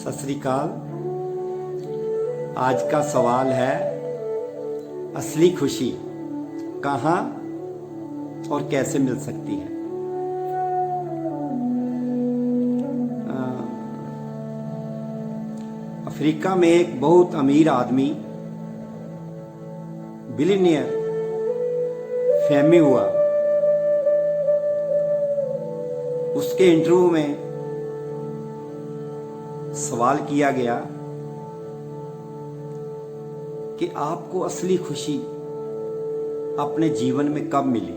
सत श्री अकाल। आज का सवाल है, असली खुशी कहाँ और कैसे मिल सकती है। अफ्रीका में एक बहुत अमीर आदमी, बिलियनियर फैमी हुआ। उसके इंटरव्यू में सवाल किया गया कि आपको असली खुशी अपने जीवन में कब मिली।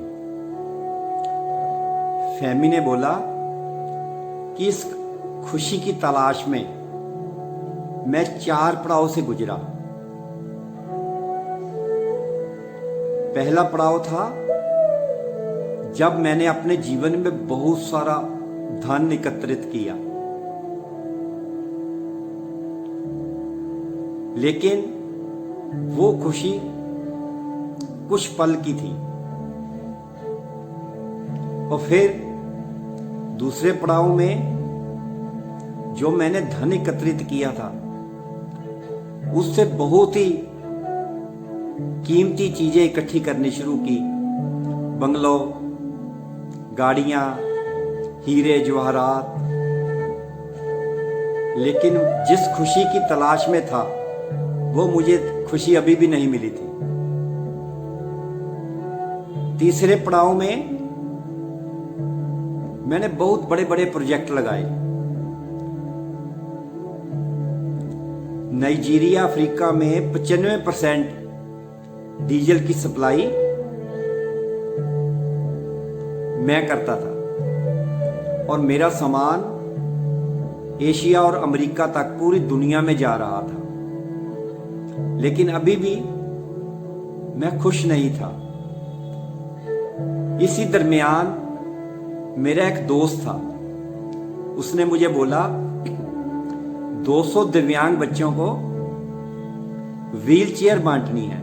फैमी ने बोला कि इस खुशी की तलाश में मैं 4 पड़ाव से गुजरा। पहला पड़ाव था जब मैंने अपने जीवन में बहुत सारा धन एकत्रित किया, लेकिन वो खुशी कुछ पल की थी। और फिर दूसरे पड़ाव में जो मैंने धन एकत्रित किया था, उससे बहुत ही कीमती चीजें इकट्ठी करनी शुरू की। बंगलो, गाड़ियां, हीरे जवाहरात। लेकिन जिस खुशी की तलाश में था, वो मुझे खुशी अभी भी नहीं मिली थी। तीसरे पड़ाव में मैंने बहुत बड़े बड़े प्रोजेक्ट लगाए। नाइजीरिया, अफ्रीका में 95% डीजल की सप्लाई मैं करता था और मेरा सामान एशिया और अमेरिका तक पूरी दुनिया में जा रहा था। लेकिन अभी भी मैं खुश नहीं था। इसी दरमियान मेरा एक दोस्त था, उसने मुझे बोला 200 दिव्यांग बच्चों को व्हील चेयर बांटनी है।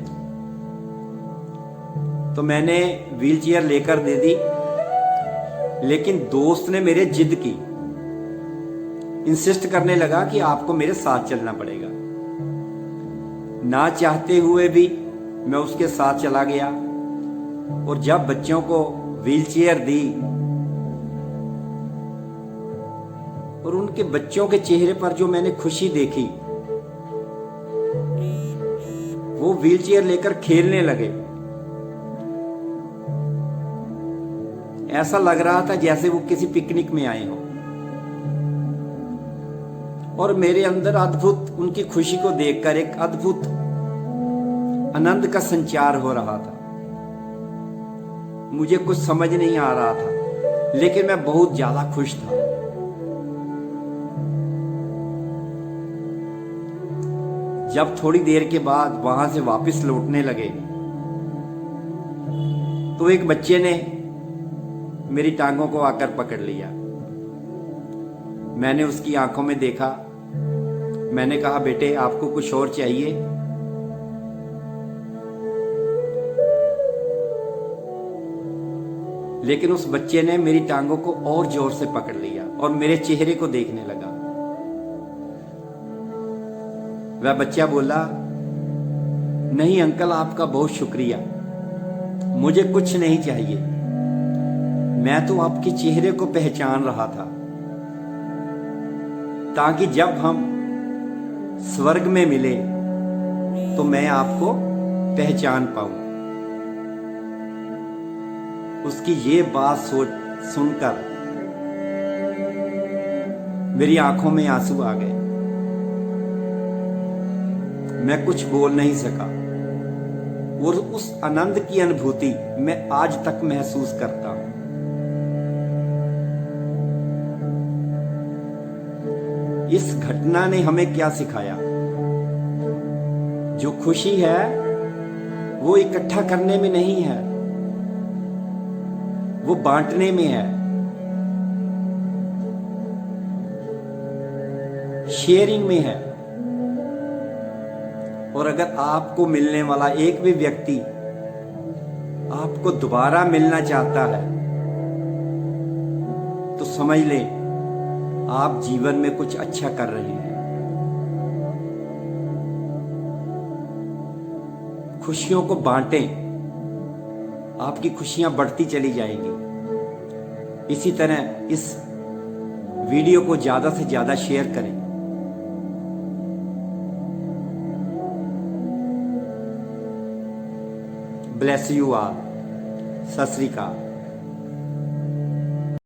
तो मैंने व्हील चेयर लेकर दे दी, लेकिन दोस्त ने मेरे जिद की, इंसिस्ट करने लगा कि आपको मेरे साथ चलना पड़ेगा। ना चाहते हुए भी मैं उसके साथ चला गया और जब बच्चों को व्हील चेयर दी और उनके बच्चों के चेहरे पर जो मैंने खुशी देखी, वो व्हील चेयर लेकर खेलने लगे। ऐसा लग रहा था जैसे वो किसी पिकनिक में आए हों। और मेरे अंदर अद्भुत, उनकी खुशी को देखकर एक अद्भुत आनंद का संचार हो रहा था। मुझे कुछ समझ नहीं आ रहा था, लेकिन मैं बहुत ज्यादा खुश था। जब थोड़ी देर के बाद वहां से वापस लौटने लगे, तो एक बच्चे ने मेरी टांगों को आकर पकड़ लिया। मैंने उसकी आंखों में देखा। मैंने कहा, बेटे आपको कुछ और चाहिए? लेकिन उस बच्चे ने मेरी टांगों को और जोर से पकड़ लिया और मेरे चेहरे को देखने लगा। वह बच्चा बोला, नहीं अंकल, आपका बहुत शुक्रिया, मुझे कुछ नहीं चाहिए। मैं तो आपके चेहरे को पहचान रहा था, ताकि जब हम स्वर्ग में मिले तो मैं आपको पहचान पाऊं। उसकी ये बात सुनकर मेरी आंखों में आंसू आ गए। मैं कुछ बोल नहीं सका और उस आनंद की अनुभूति मैं आज तक महसूस करता हूं। इस घटना ने हमें क्या सिखाया? जो खुशी है वो इकट्ठा करने में नहीं है, वो बांटने में है, शेयरिंग में है। और अगर आपको मिलने वाला एक भी व्यक्ति आपको दोबारा मिलना चाहता है, तो समझ लें आप जीवन में कुछ अच्छा कर रहे हैं। खुशियों को बांटें, आपकी खुशियां बढ़ती चली जाएंगी। इसी तरह इस वीडियो को ज़्यादा से ज़्यादा शेयर करें। Bless you all. सत श्री अकाल।